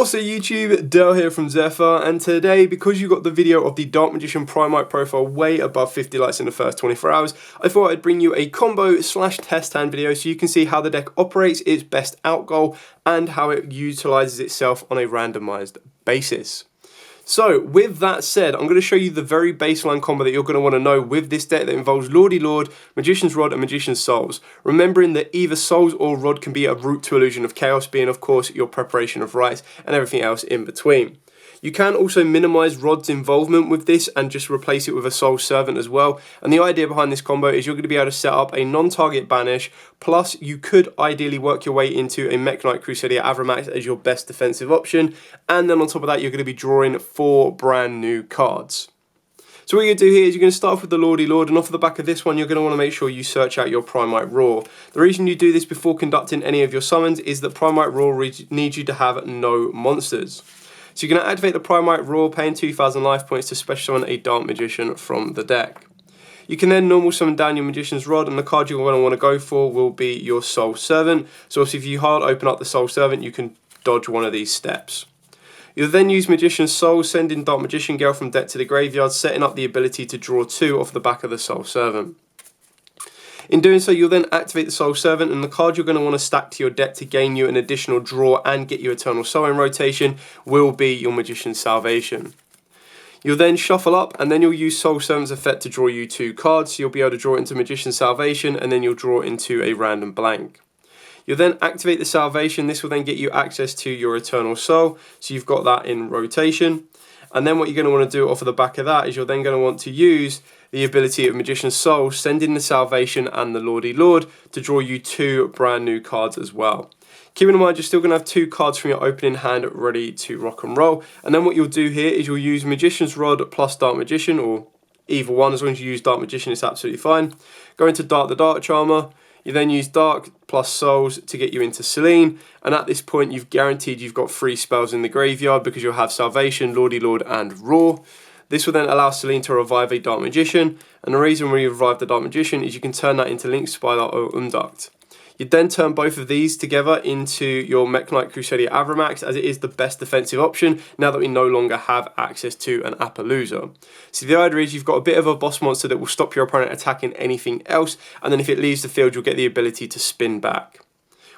What's up YouTube, Dale here from Zephyr, and today, because you got the video of the Dark Magician Primite profile way above 50 likes in the first 24 hours, I thought I'd bring you a combo slash test hand video so you can see how the deck operates its best out goal and how it utilizes itself on a randomized basis. So, with that said, I'm going to show you the very baseline combo that you're going to want to know with this deck that involves Lordy Lord, Magician's Rod, and Magician's Souls. Remembering that either Souls or Rod can be a route to Illusion of Chaos, being of course your preparation of rites and everything else in between. You can also minimize Rod's involvement with this and just replace it with a Soul Servant as well. And the idea behind this combo is you're going to be able to set up a non-target banish, plus you could ideally work your way into a Mech Knight Crusader Avramax as your best defensive option. And then on top of that, you're going to be drawing 4 brand new cards. So what you're going to do here is you're going to start off with the Lordy Lord, and off the back of this one, you're going to want to make sure you search out your Primite Raw. The reason you do this before conducting any of your summons is that Primite Raw needs you to have no monsters. So you're going to activate the Primite Raw, paying 2,000 life points to special summon a Dark Magician from the deck. You can then normal summon down your Magician's Rod, and the card you're going to want to go for will be your Soul Servant. So obviously if you hard open up the Soul Servant, you can dodge one of these steps. You'll then use Magician's Soul, sending Dark Magician Girl from deck to the graveyard, setting up the ability to draw 2 off the back of the Soul Servant. In doing so, you'll then activate the Soul Servant, and the card you're going to want to stack to your deck to gain you an additional draw and get you Eternal Soul in rotation will be your Magician's Salvation. You'll then shuffle up, and then you'll use Soul Servant's effect to draw you 2 cards. So you'll be able to draw into Magician's Salvation, and then you'll draw into a random blank. You'll then activate the Salvation. This will then get you access to your Eternal Soul, so you've got that in rotation. And then what you're going to want to do off of the back of that is you're then going to want to use the ability of Magician's Soul, sending the Salvation and the Lordy Lord to draw you 2 brand new cards as well. Keeping in mind you're still going to have 2 cards from your opening hand ready to rock and roll. And then what you'll do here is you'll use Magician's Rod plus Dark Magician, or either one, as long as you use Dark Magician it's absolutely fine. Go into Dark the Dark Charmer. You then use Dark plus Souls to get you into Selene, and at this point you've guaranteed you've got 3 spells in the graveyard because you'll have Salvation, Lordy Lord and Raw. This will then allow Selene to revive a Dark Magician, and the reason we revive the Dark Magician is you can turn that into Link Spider or Unduct. You'd then turn both of these together into your Mech Knight Crusader Avramax, as it is the best defensive option now that we no longer have access to an Appaloosa. So the idea is you've got a bit of a boss monster that will stop your opponent attacking anything else, and then if it leaves the field you'll get the ability to spin back.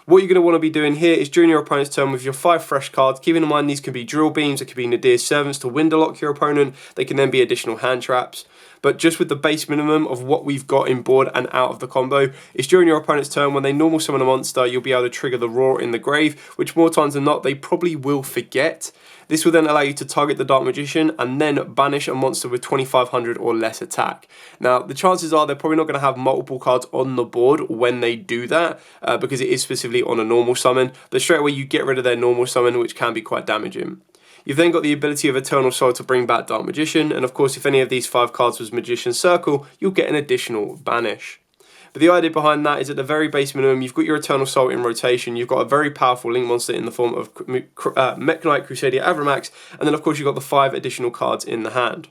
What you're going to want to be doing here is during your opponent's turn with your 5 fresh cards, keeping in mind these can be Drill Beams, it could be Nadir's Servants to Windlock your opponent, they can then be additional hand traps. But just with the base minimum of what we've got in board and out of the combo, is during your opponent's turn when they normal summon a monster, you'll be able to trigger the Roar in the grave, which more times than not they probably will forget. This will then allow you to target the Dark Magician and then banish a monster with 2500 or less attack. Now, the chances are they're probably not going to have multiple cards on the board when they do that, because it is specifically on a normal summon, but straight away you get rid of their normal summon, which can be quite damaging. You've then got the ability of Eternal Soul to bring back Dark Magician, and of course if any of these 5 cards was Magician's Circle, you'll get an additional banish. But the idea behind that is at the very base minimum, you've got your Eternal Soul in rotation, you've got a very powerful Link monster in the form of Mech Knight Crusader Avramax, and then of course you've got the 5 additional cards in the hand.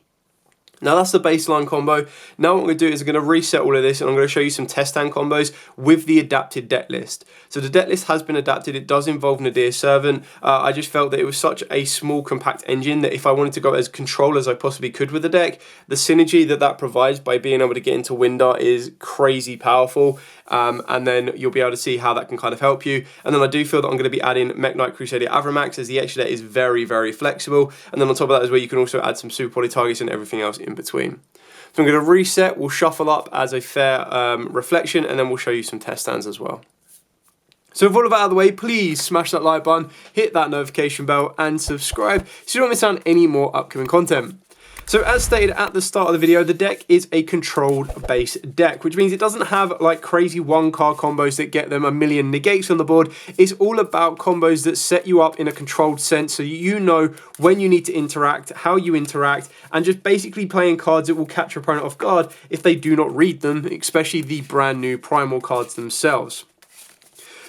Now that's the baseline combo. Now what I'm going to do is I'm going to reset all of this and I'm going to show you some test hand combos with the adapted deck list. So the deck list has been adapted. It does involve Nadir's Servant. I just felt that it was such a small compact engine that if I wanted to go as control as I possibly could with the deck, the synergy that provides by being able to get into Windar is crazy powerful. And then you'll be able to see how that can kind of help you. And then I do feel that I'm going to be adding Mech Knight Crusader Avramax, as the extra deck is very, very flexible. And then on top of that is where you can also add some super poly targets and everything else in between. So I'm going to reset, we'll shuffle up as a fair reflection, and then we'll show you some test stands as well. So with all of that out of the way, please smash that like button, hit that notification bell and subscribe so you don't miss out on any more upcoming content. So as stated at the start of the video, the deck is a controlled base deck, which means it doesn't have like crazy 1-card combos that get them a million negates on the board. It's all about combos that set you up in a controlled sense so you know when you need to interact, how you interact, and just basically playing cards that will catch your opponent off guard if they do not read them, especially the brand new primal cards themselves.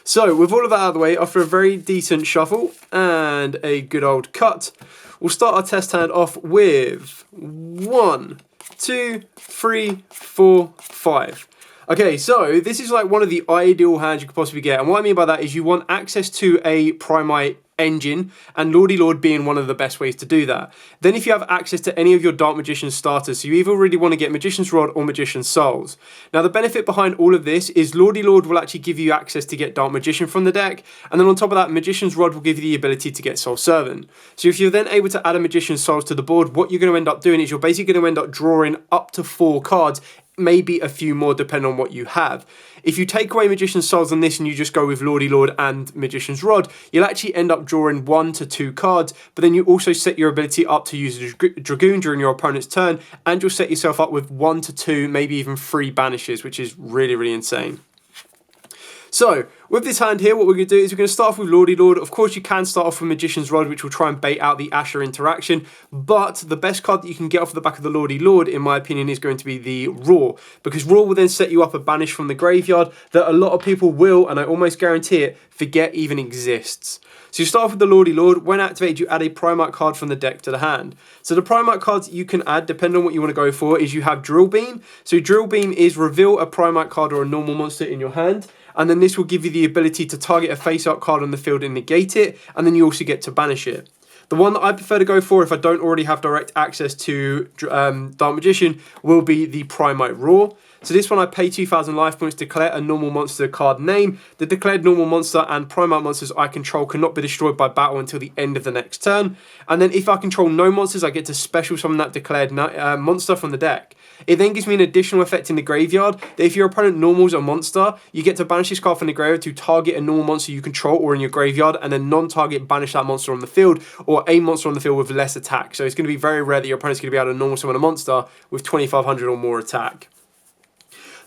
So with all of that out of the way, after a very decent shuffle and a good old cut, we'll start our test hand off with 1, 2, 3, 4, 5. Okay, so this is like one of the ideal hands you could possibly get. And what I mean by that is you want access to a Primite engine, and Lordy Lord being one of the best ways to do that. Then if you have access to any of your Dark Magician starters, so you either really want to get Magician's Rod or Magician's Souls. Now the benefit behind all of this is Lordy Lord will actually give you access to get Dark Magician from the deck, and then on top of that, Magician's Rod will give you the ability to get Soul Servant. So if you're then able to add a Magician's Souls to the board, what you're going to end up doing is you're basically going to end up drawing up to 4 cards, maybe a few more depending on what you have. If you take away Magician's Souls on this and you just go with Lordy Lord and Magician's Rod, you'll actually end up drawing 1 to 2 cards, but then you also set your ability up to use a Dragoon during your opponent's turn, and you'll set yourself up with 1 to 2, maybe even 3 banishes, which is really, really insane. So, with this hand here, what we're going to do is we're going to start off with Lordy Lord. Of course, you can start off with Magician's Rod, which will try and bait out the Asher interaction, but the best card that you can get off the back of the Lordy Lord, in my opinion, is going to be the Roar, because Roar will then set you up a banish from the graveyard that a lot of people will, and I almost guarantee it, forget even exists. So you start off with the Lordy Lord. When activated, you add a Primite card from the deck to the hand. So the Primite cards that you can add, depending on what you want to go for, is you have Drill Beam. So Drill Beam is reveal a Primite card or a normal monster in your hand, and then this will give you the ability to target a face-up card on the field and negate it, and then you also get to banish it. The one that I prefer to go for if I don't already have direct access to Dark Magician will be the Primite Roar. So this one I pay 2,000 life points to declare a normal monster card name. The declared normal monster and Primite monsters I control cannot be destroyed by battle until the end of the next turn. And then if I control no monsters, I get to special summon that declared monster from the deck. It then gives me an additional effect in the graveyard that if your opponent normals a monster, you get to banish this card from the graveyard to target a normal monster you control or in your graveyard, and then non-target banish that monster on the field, or a monster on the field with less attack. So it's going to be very rare that your opponent's going to be able to normal summon a monster with 2,500 or more attack.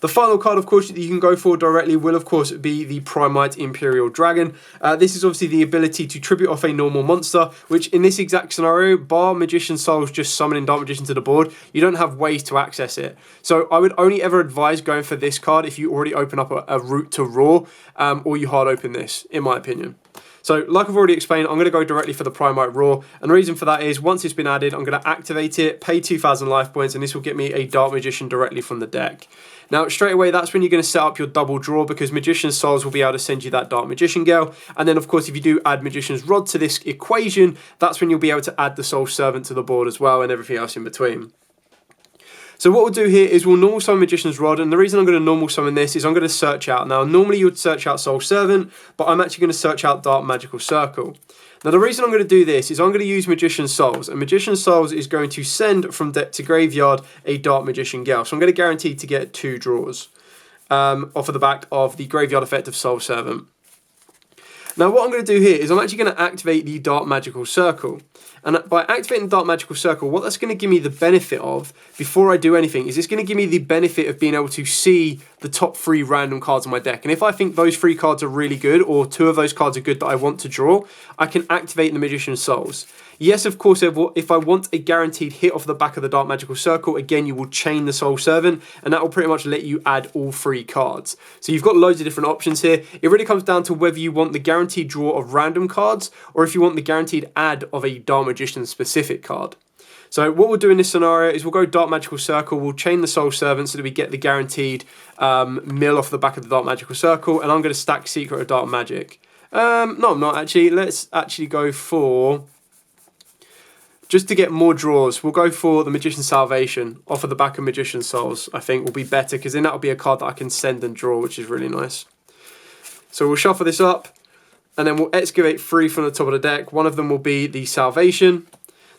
The final card, of course, that you can go for directly will, of course, be the Primite Imperial Dragon. This is obviously the ability to tribute off a normal monster, which in this exact scenario, bar Magician's Souls just summoning Dark Magician to the board, you don't have ways to access it. So I would only ever advise going for this card if you already open up a route to Roar, or you hard open this, in my opinion. So, like I've already explained, I'm going to go directly for the Primite Roar, and the reason for that is, once it's been added, I'm going to activate it, pay 2,000 life points, and this will get me a Dark Magician directly from the deck. Now, straight away, that's when you're going to set up your double draw, because Magician's Souls will be able to send you that Dark Magician Girl, and then, of course, if you do add Magician's Rod to this equation, that's when you'll be able to add the Soul Servant to the board as well, and everything else in between. So what we'll do here is we'll normal summon Magician's Rod, and the reason I'm going to normal summon this is I'm going to search out. Now, normally you would search out Soul Servant, but I'm actually going to search out Dark Magical Circle. Now, the reason I'm going to do this is I'm going to use Magician's Souls, and Magician's Souls is going to send from deck to graveyard a Dark Magician Girl. So I'm going to guarantee to get 2 draws off of the back of the graveyard effect of Soul Servant. Now, what I'm going to do here is I'm actually going to activate the Dark Magical Circle. And by activating the Dark Magical Circle, what that's going to give me the benefit of, before I do anything, is it's going to give me the benefit of being able to see the top 3 random cards on my deck. And if I think those 3 cards are really good, or 2 of those cards are good that I want to draw, I can activate the Magician's Souls. Yes, of course, if I want a guaranteed hit off the back of the Dark Magical Circle, again, you will chain the Soul Servant, and that will pretty much let you add all 3 cards. So you've got loads of different options here. It really comes down to whether you want the guaranteed draw of random cards, or if you want the guaranteed add of a Dark Magician specific card. So what we'll do in this scenario is we'll go Dark Magical Circle, we'll chain the Soul Servant so that we get the guaranteed mill off the back of the Dark Magical Circle, and I'm going to stack Secret of Dark Magic. No, I'm not actually. Let's actually go for... Just to get more draws, we'll go for the Magician's Salvation off of the back of Magician's Souls. I think will be better, because then that'll be a card that I can send and draw, which is really nice. So we'll shuffle this up, and then we'll excavate 3 from the top of the deck. One of them will be the Salvation.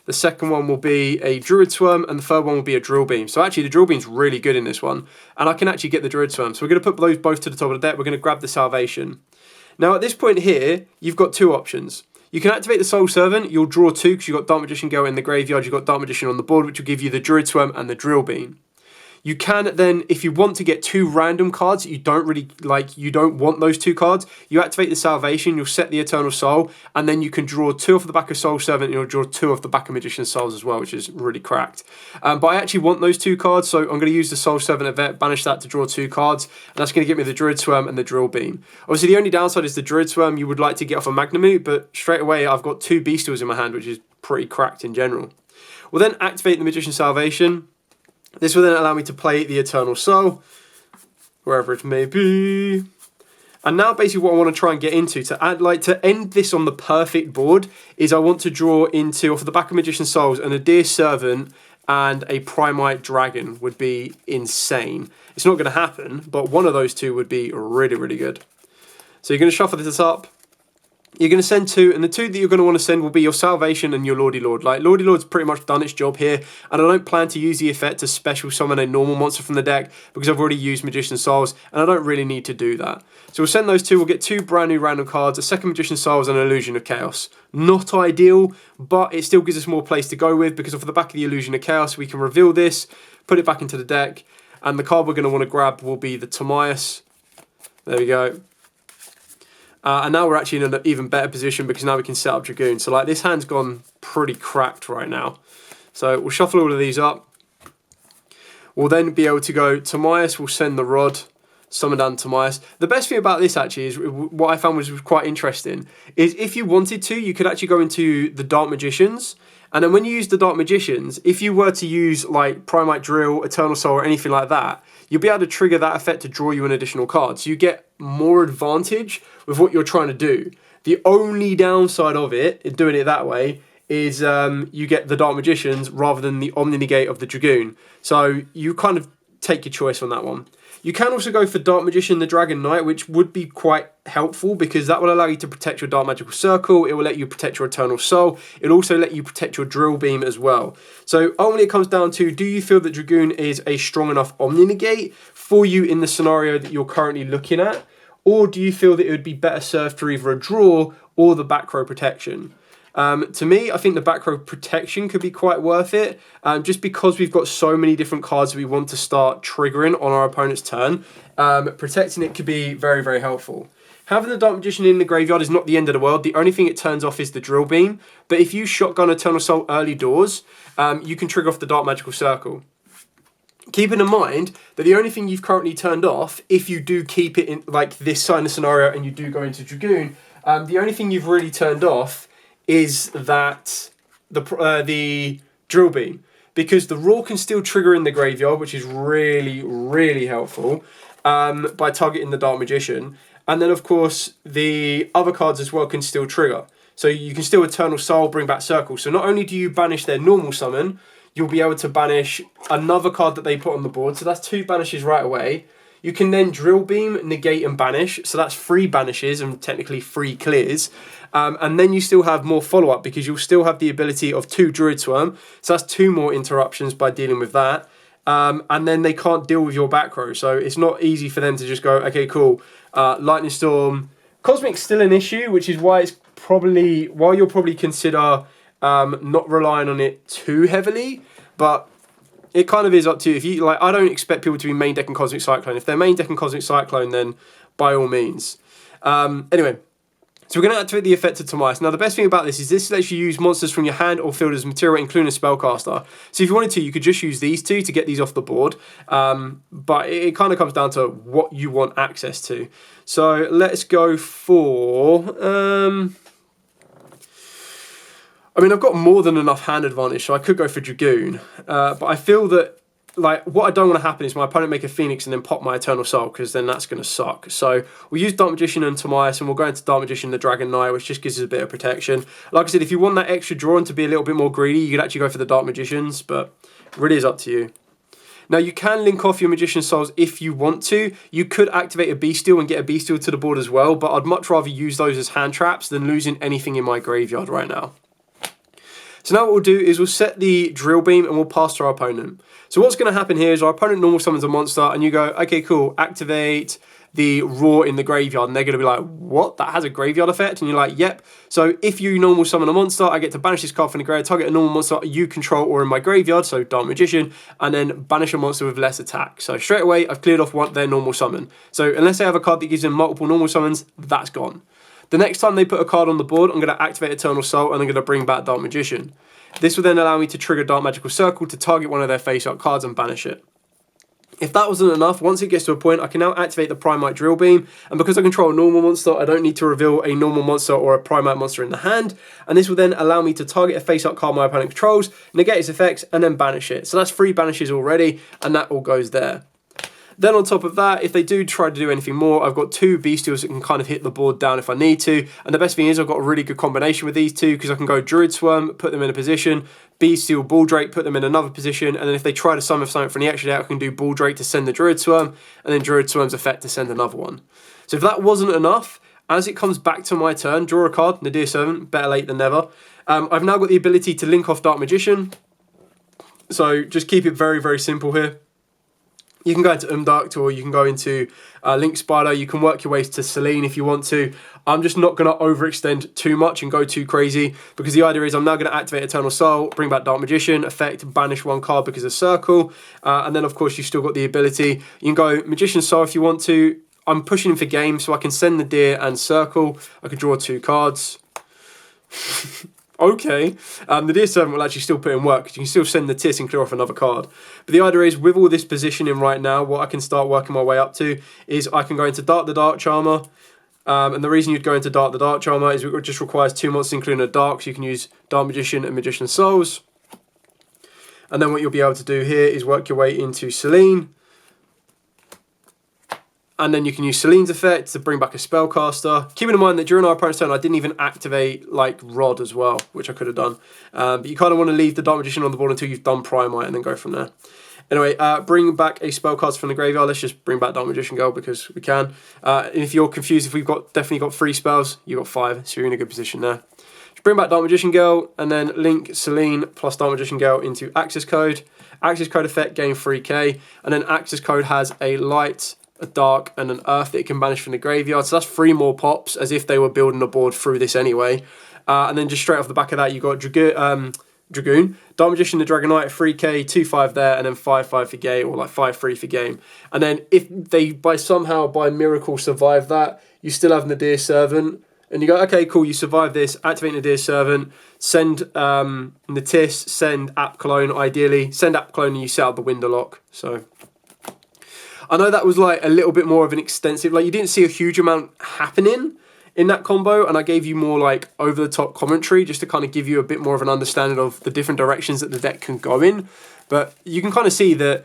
The second one will be a Druid Swarm, and the third one will be a Drill Beam. So actually, the Drill Beam's really good in this one, and I can actually get the Druid Swarm. So we're going to put those both to the top of the deck. We're going to grab the Salvation. Now, at this point here, you've got 2 options. You can activate the Soul Servant, you'll draw 2 because you've got Dark Magician Girl in the graveyard, you've got Dark Magician on the board, which will give you the Druid Swarm and the Drill Beam. You can then, if you want to get 2 random cards that you don't really like, you don't want those 2 cards, you activate the Salvation, you'll set the Eternal Soul, and then you can draw 2 off the back of Soul Servant, and you'll draw 2 off the back of Magician's Souls as well, which is really cracked. But I actually want those 2 cards, so I'm going to use the Soul Servant event, banish that to draw 2 cards, and that's going to get me the Druid Swarm and the Drill Beam. Obviously, the only downside is the Druid Swarm you would like to get off a Magnamute, but straight away I've got 2 Bestials in my hand, which is pretty cracked in general. We'll then activate the Magician's Salvation. This will then allow me to play the Eternal Soul, wherever it may be. And now basically what I want to try and get into, to end this on the perfect board, is I want to draw into, off the back of Magician's Souls, an Adir Servant and a Primite Dragon would be insane. It's not going to happen, but one of those two would be really, really good. So you're going to shuffle this up. You're going to send two, and the two that you're going to want to send will be your Salvation and your Lordy Lord. Like, Lordy Lord's pretty much done its job here, and I don't plan to use the effect to special summon a normal monster from the deck, because I've already used Magician's Souls, and I don't really need to do that. So we'll send those two, we'll get two brand new random cards, a second Magician's Souls and an Illusion of Chaos. Not ideal, but it still gives us more place to go with, because off the back of the Illusion of Chaos, we can reveal this, put it back into the deck, and the card we're going to want to grab will be the Timaeus. There we go. And now we're actually in an even better position because now we can set up Dragoon. So like this hand's gone pretty cracked right now. So we'll shuffle all of these up. We'll then be able to go Timaeus, we'll send the Rod, summon down Timaeus. The best thing about this actually is, what I found was quite interesting, is if you wanted to, you could actually go into the Dark Magicians. And then when you use the Dark Magicians, if you were to use like Primite Drill, Eternal Soul or anything like that, you'll be able to trigger that effect to draw you an additional card. So you get more advantage with what you're trying to do. The only downside of it, doing it that way, is you get the Dark Magicians rather than the Omni Negate of the Dragoon. So you kind of take your choice on that one. You can also go for Dark Magician, the Dragon Knight, which would be quite helpful because that will allow you to protect your Dark Magical Circle. It will let you protect your Eternal Soul. It'll also let you protect your Drill Beam as well. So ultimately it comes down to, do you feel that Dragoon is a strong enough Omni Negate for you in the scenario that you're currently looking at? Or do you feel that it would be better served for either a draw or the back row protection? To me, I think the back row protection could be quite worth it, just because we've got so many different cards we want to start triggering on our opponent's turn. Protecting it could be very, very helpful. Having the Dark Magician in the graveyard is not the end of the world. The only thing it turns off is the Drill Beam. But if you shotgun Eternal Soul early doors, you can trigger off the Dark Magical Circle. Keeping in mind that the only thing you've currently turned off, if you do keep it in like this kind of scenario and you do go into Dragoon, the only thing you've really turned off is that the Drill Beam, because the Roar can still trigger in the graveyard, which is really, really helpful by targeting the Dark Magician. And then, of course, the other cards as well can still trigger. So you can still Eternal Soul, bring back Circle. So not only do you banish their normal summon, you'll be able to banish another card that they put on the board. So that's 2 banishes right away. You can then Drill Beam, negate and banish. So that's 3 banishes and technically 3 clears. And then you still have more follow-up because you'll still have the ability of 2 Druid Swarm. So that's 2 more interruptions by dealing with that. And then they can't deal with your back row. So it's not easy for them to just go, okay, cool, Lightning Storm. Cosmic's still an issue, which is why it's probably, while you'll probably consider not relying on it too heavily, but it kind of is up to you. If you like, I don't expect people to be main decking Cosmic Cyclone. If they're main decking Cosmic Cyclone, then by all means. Anyway, so we're going to activate the effect of Timaeus. Now, the best thing about this lets you use monsters from your hand or field as material, including a spellcaster. So if you wanted to, you could just use these 2 to get these off the board. But it kind of comes down to what you want access to. So let's go for... I mean, I've got more than enough hand advantage, so I could go for Dragoon. But I feel that, like, what I don't want to happen is my opponent make a Phoenix and then pop my Eternal Soul, because then that's going to suck. So we'll use Dark Magician and Timaeus, and we'll go into Dark Magician and the Dragon Knight, which just gives us a bit of protection. Like I said, if you want that extra draw and to be a little bit more greedy, you could actually go for the Dark Magicians, but it really is up to you. Now, you can link off your Magician's Souls if you want to. You could activate a Bestial and get a Bestial to the board as well, but I'd much rather use those as hand traps than losing anything in my graveyard right now. So now what we'll do is we'll set the Drill Beam and we'll pass to our opponent. So what's going to happen here is our opponent normal summons a monster and you go, okay, cool, activate the Roar in the graveyard. And they're going to be like, what? That has a graveyard effect? And you're like, yep. So if you normal summon a monster, I get to banish this card from the graveyard, target a normal monster you control or in my graveyard, so Dark Magician, and then banish a monster with less attack. So straight away, I've cleared off their normal summon. So unless they have a card that gives them multiple normal summons, that's gone. The next time they put a card on the board, I'm going to activate Eternal Soul and I'm going to bring back Dark Magician. This will then allow me to trigger Dark Magical Circle to target one of their face-up cards and banish it. If that wasn't enough, once it gets to a point, I can now activate the Primite Drill Beam, and because I control a normal monster, I don't need to reveal a normal monster or a Primite monster in the hand, and this will then allow me to target a face-up card my opponent controls, negate its effects, and then banish it. So that's 3 banishes already, and that all goes there. Then on top of that, if they do try to do anything more, I've got 2 bestials that can kind of hit the board down if I need to. And the best thing is I've got a really good combination with these 2 because I can go Druid Swarm, put them in a position, bestial Bulldrake, put them in another position, and then if they try to summon something from the extra deck, I can do Bulldrake to send the Druid Swarm, and then Druid Swarm's effect to send another one. So if that wasn't enough, as it comes back to my turn, draw a card, Nadir Servant, better late than never. I've now got the ability to link off Dark Magician. So just keep it very, very simple here. You can go into Umduct or you can go into Link Spider. You can work your way to Selene if you want to. I'm just not going to overextend too much and go too crazy because the idea is I'm now going to activate Eternal Soul, bring back Dark Magician, effect, banish 1 card because of Circle. And then, of course, you've still got the ability. You can go Magician Soul if you want to. I'm pushing him for game, so I can send the Deer and Circle. I can draw 2 cards. Okay, the Deer Servant will actually still put in work because you can still send the Tis and clear off another card. But the idea is, with all this positioning right now, what I can start working my way up to is I can go into Dark the Dark Charmer. And the reason you'd go into Dark the Dark Charmer is it just requires 2 monsters, including a Dark, so you can use Dark Magician and Magician Souls. And then what you'll be able to do here is work your way into Selene. And then you can use Selene's effect to bring back a spellcaster. Keeping in mind that during our opponent's turn, I didn't even activate like Rod as well, which I could have done. But you kind of want to leave the Dark Magician on the board until you've done Primite and then go from there. Anyway, bring back a spellcaster from the graveyard. Let's just bring back Dark Magician Girl because we can. And if you're confused, if we've definitely got 3 spells, you've got 5, so you're in a good position there. Just bring back Dark Magician Girl and then link Selene plus Dark Magician Girl into Access Code. Access Code effect, gain 3k. And then Access Code has a light, a dark, and an earth that it can banish from the graveyard. So that's 3 more pops, as if they were building a board through this anyway. And then just straight off the back of that, you've got Dragoon, Dark Magician, the Dragonite, 3k, 2/5 there, and then 5/5 for game, or like 5/3 for game. And then if they somehow by miracle survive that, you still have Nadir Servant. And you go, okay, cool, you survive this, activate Nadir Servant, send Natis, send App Clone, ideally. Send App Clone and you set up the window lock. So I know that was like a little bit more of an extensive, like you didn't see a huge amount happening in that combo, and I gave you more like over-the-top commentary just to kind of give you a bit more of an understanding of the different directions that the deck can go in. But you can kind of see that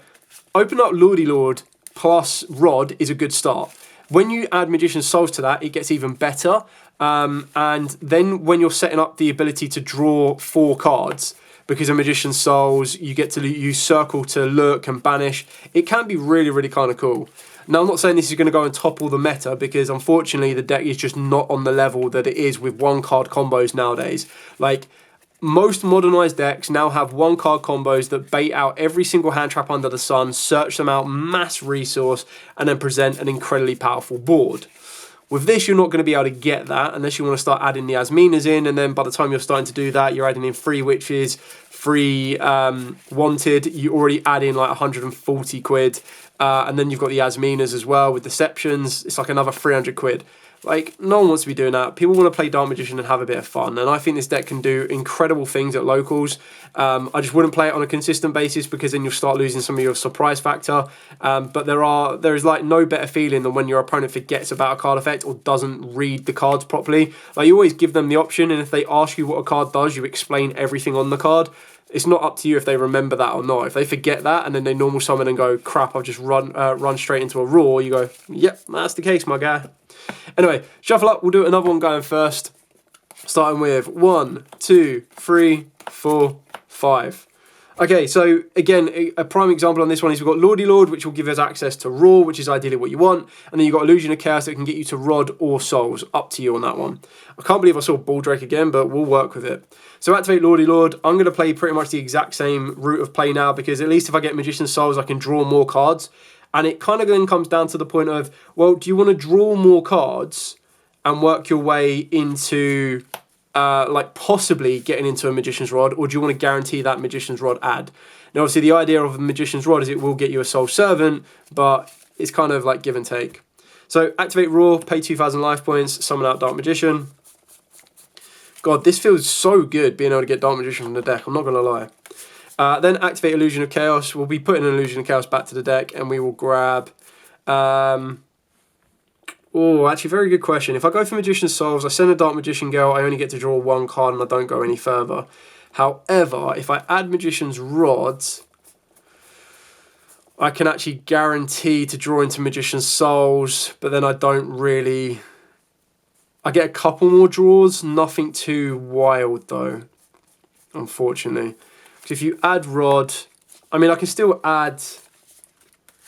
open up Lordy Lord plus Rod is a good start. When you add Magician's Souls to that, it gets even better. And then when you're setting up the ability to draw 4 cards, because of Magician's Souls, you get to use Circle to lurk and banish. It can be really, really kind of cool. Now, I'm not saying this is going to go and topple the meta, because unfortunately the deck is just not on the level that it is with 1-card combos nowadays. Like, most modernised decks now have 1-card combos that bait out every single hand trap under the sun, search them out, mass resource, and then present an incredibly powerful board. With this, you're not going to be able to get that unless you want to start adding the Asminas in, and then by the time you're starting to do that, you're adding in 3 Witches, 3 Wanted, you already add in like 140 quid, and then you've got the Asminas as well with Deceptions, it's like another 300 quid. Like, no one wants to be doing that. People want to play Dark Magician and have a bit of fun, and I think this deck can do incredible things at locals. I just wouldn't play it on a consistent basis because then you'll start losing some of your surprise factor. But there is like no better feeling than when your opponent forgets about a card effect or doesn't read the cards properly. Like, you always give them the option, and if they ask you what a card does, you explain everything on the card. It's not up to you if they remember that or not. If they forget that and then they normal summon and go, crap, I've just run straight into a roar, you go, yep, that's the case, my guy. Anyway, shuffle up, we'll do another one going first. Starting with 1, 2, 3, 4, 5. Okay, so again, a prime example on this one is we've got Lordy Lord, which will give us access to Raw, which is ideally what you want. And then you've got Illusion of Chaos that can get you to Rod or Souls. Up to you on that one. I can't believe I saw Bulldrake again, but we'll work with it. So activate Lordy Lord. I'm going to play pretty much the exact same route of play now, because at least if I get Magician's Souls, I can draw more cards. And it kind of then comes down to the point of, well, do you want to draw more cards and work your way into like possibly getting into a Magician's Rod, or do you want to guarantee that Magician's Rod add? Now, obviously, the idea of a Magician's Rod is it will get you a Soul Servant, but it's kind of like give and take. So activate Raw, pay 2,000 life points, summon out Dark Magician. God, this feels so good being able to get Dark Magician from the deck, I'm not going to lie. Then activate Illusion of Chaos. We'll be putting an Illusion of Chaos back to the deck, and we will grab... Oh, actually, very good question. If I go for Magician's Souls, I send a Dark Magician Girl, I only get to draw 1 card and I don't go any further. However, if I add Magician's Rods, I can actually guarantee to draw into Magician's Souls, but then I don't really... I get a couple more draws, nothing too wild though, unfortunately. Because if you add Rod, I mean, I can still add...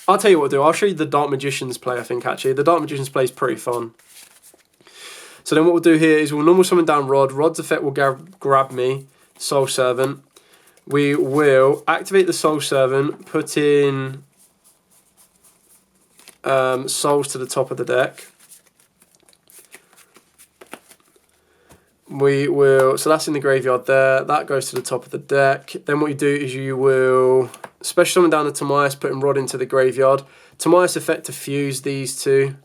I'll tell you what I'll do. I'll show you the Dark Magician's play, I think, actually. The Dark Magician's play is pretty fun. So then what we'll do here is we'll normal summon down Rod. Rod's effect will grab me, Soul Servant. We will activate the Soul Servant, put in Souls to the top of the deck. We will, so that's in the graveyard there. That goes to the top of the deck. Then what you do is you will special summon down the Timaeus, putting Rod into the graveyard. Timaeus effect to fuse these two.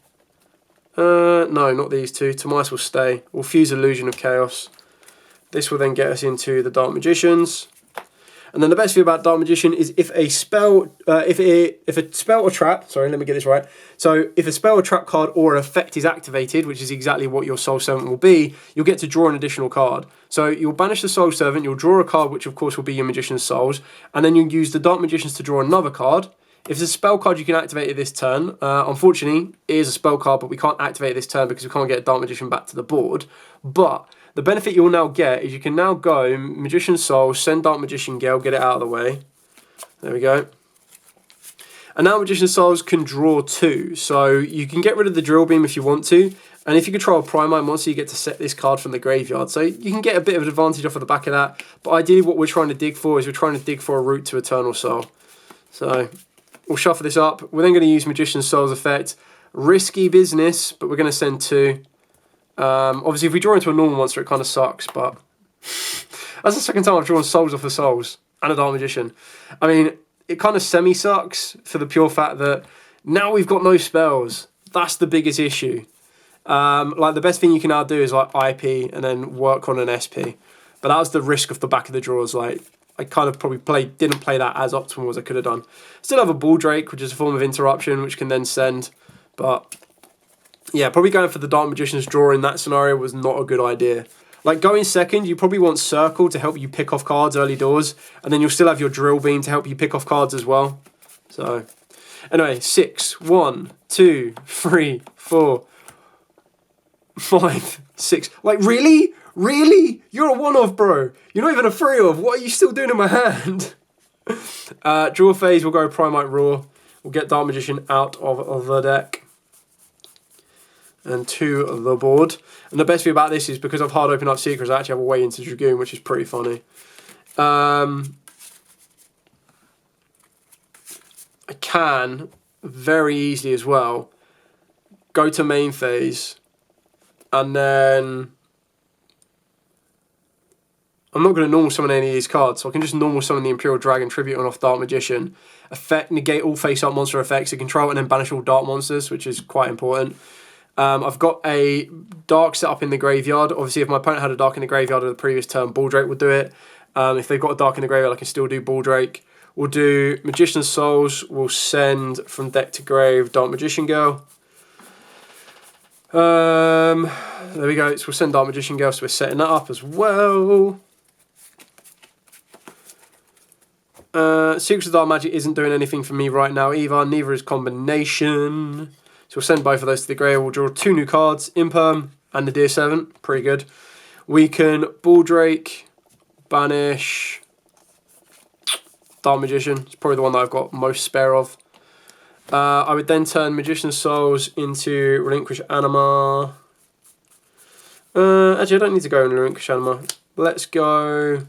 No, not these two. Timaeus will stay. We'll fuse Illusion of Chaos. This will then get us into the Dark Magicians. And then the best thing about Dark Magician is if a spell, if a spell or trap, sorry, let me get this right. So if a spell or trap card or an effect is activated, which is exactly what your Soul Servant will be, you'll get to draw an additional card. So you'll banish the Soul Servant, you'll draw a card, which of course will be your Magician's Souls, and then you'll use the Dark Magicians to draw another card. If it's a spell card you can activate it this turn, unfortunately, it is a spell card, but we can't activate it this turn because we can't get a Dark Magician back to the board. But the benefit you'll now get is you can now go Magician's Soul, send Dark Magician Gale, get it out of the way. There we go. And now Magician's Souls can draw 2. So you can get rid of the Drill Beam if you want to. And if you control a Primite monster, you get to set this card from the graveyard. So you can get a bit of an advantage off of the back of that. But ideally what we're trying to dig for is we're trying to dig for a route to Eternal Soul. So we'll shuffle this up. We're then going to use Magician's Souls effect. Risky business, but we're going to send 2. Obviously, if we draw into a normal monster, it kind of sucks, but that's the second time I've drawn Souls off the Souls and a Dark Magician. I mean, it kind of semi-sucks for the pure fact that now we've got no spells. That's the biggest issue. Like, the best thing you can now do is, like, IP and then work on an SP. But that was the risk of the back of the drawers. Like, I kind of probably didn't play that as optimal as I could have done. Still have a Bull Drake, which is a form of interruption, which can then send, but... yeah, probably going for the Dark Magician's draw in that scenario was not a good idea. Like, going second, you probably want Circle to help you pick off cards early doors, and then you'll still have your Drill Beam to help you pick off cards as well. So, anyway, 6, 1, 2, 3, 4, 5, 6. Like, really? Really? You're a one-off, bro. You're not even a three-off. What are you still doing in my hand? Draw phase, we'll go Primite Raw. We'll get Dark Magician out of the deck and to the board. And the best thing about this is because I've hard opened up Secrets, I actually have a way into Dragoon, which is pretty funny. I can very easily as well go to main phase, and then I'm not going to normal summon any of these cards, so I can just normal summon the Imperial Dragon, tribute on off Dark Magician, effect, negate all face-up monster effects, to control and then banish all dark monsters, which is quite important. I've got a dark set up in the graveyard. Obviously, if my opponent had a dark in the graveyard of the previous turn, Bull Drake would do it. If they've got a dark in the graveyard, I can still do Bull Drake. We'll do Magician's Souls. We'll send from deck to grave Dark Magician Girl. There we go. So we'll send Dark Magician Girl, so we're setting that up as well. Secrets of Dark Magic isn't doing anything for me right now either. Neither is Combination. So we'll send both of those to the grave. We'll draw 2 new cards, Imperm and the Deer Servant. Pretty good. We can Bull Drake, banish Dark Magician. It's probably the one that I've got most spare of. I would then turn Magician's Souls into Relinquish Anima. Actually, I don't need to go in Relinquish Anima. Let's go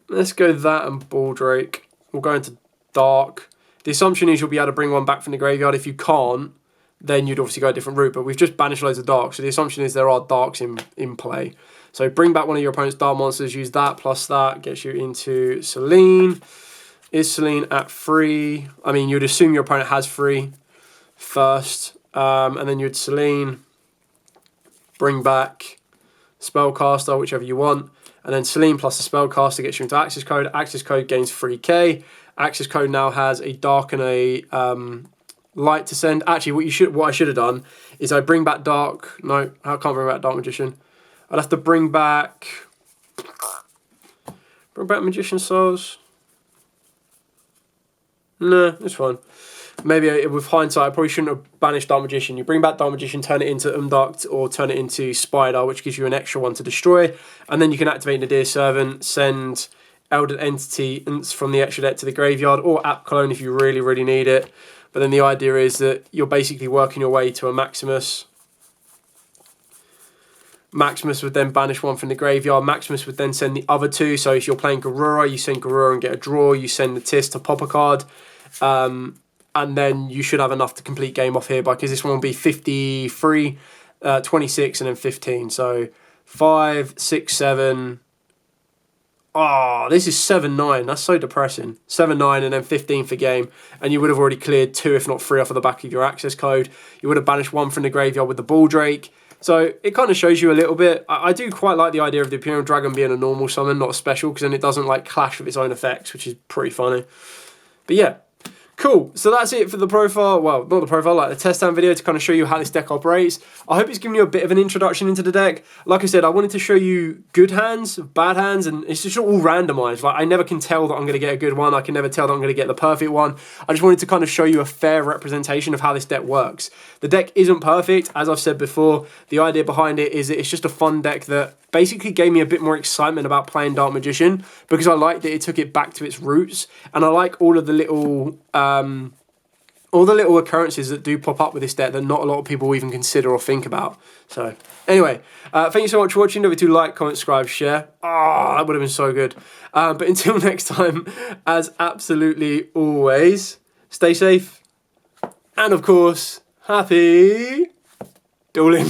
that and Bull Drake. We'll go into Dark. The assumption is you'll be able to bring one back from the graveyard. If you can't, then you'd obviously go a different route. But we've just banished loads of Darks, so the assumption is there are Darks in play. So bring back one of your opponent's Dark monsters, use that, plus that, gets you into Selene. Is Selene at 3? I mean, you'd assume your opponent has 3 first. And then you'd Selene, bring back Spellcaster, whichever you want. And then Selene plus the Spellcaster gets you into Access Code. Access Code gains 3k. Access Code now has a Dark and a Light to send. Actually, what I should have done is I bring back Dark. No, I can't bring back Dark Magician. I'd have to bring back Magician's Souls. Nah, it's fine. Maybe with hindsight, I probably shouldn't have banished Dark Magician. You bring back Dark Magician, turn it into Umduct, or turn it into Spider, which gives you an extra one to destroy. And then you can activate Nadir Servant, send Elder Entity from the extra deck to the graveyard, or App Clone if you really, really need it. But then the idea is that you're basically working your way to a Maximus. Maximus would then banish one from the graveyard. Maximus would then send the other two. So if you're playing Garura, you send Garura and get a draw. You send the Tis to pop a card. And then you should have enough to complete game off here, because this one will be 53, 26, and then 15. So 5, 6, 7. Oh, this is 7, 9. That's so depressing. 7, 9, and then 15 for game. And you would have already cleared 2, if not 3, off of the back of your access code. You would have banished 1 from the graveyard with the Bull Drake. So it kind of shows you a little bit. I do quite like the idea of the Imperial Dragon being a normal summon, not a special, because then it doesn't like clash with its own effects, which is pretty funny. But yeah. Cool, so that's it for the profile, well, not the profile, like the test stand video to kind of show you how this deck operates. I hope it's given you a bit of an introduction into the deck. Like I said, I wanted to show you good hands, bad hands, and it's just all randomized. Like, I never can tell that I'm going to get a good one. I can never tell that I'm going to get the perfect one. I just wanted to kind of show you a fair representation of how this deck works. The deck isn't perfect, as I've said before. The idea behind it is that it's just a fun deck that basically gave me a bit more excitement about playing Dark Magician, because I liked that it took it back to its roots, and I like all of the little occurrences that do pop up with this deck that not a lot of people even consider or think about. So anyway, thank you so much for watching. Don't forget to like, comment, subscribe, share. Oh, that would have been so good. But until next time, as absolutely always, stay safe, and of course, happy dueling.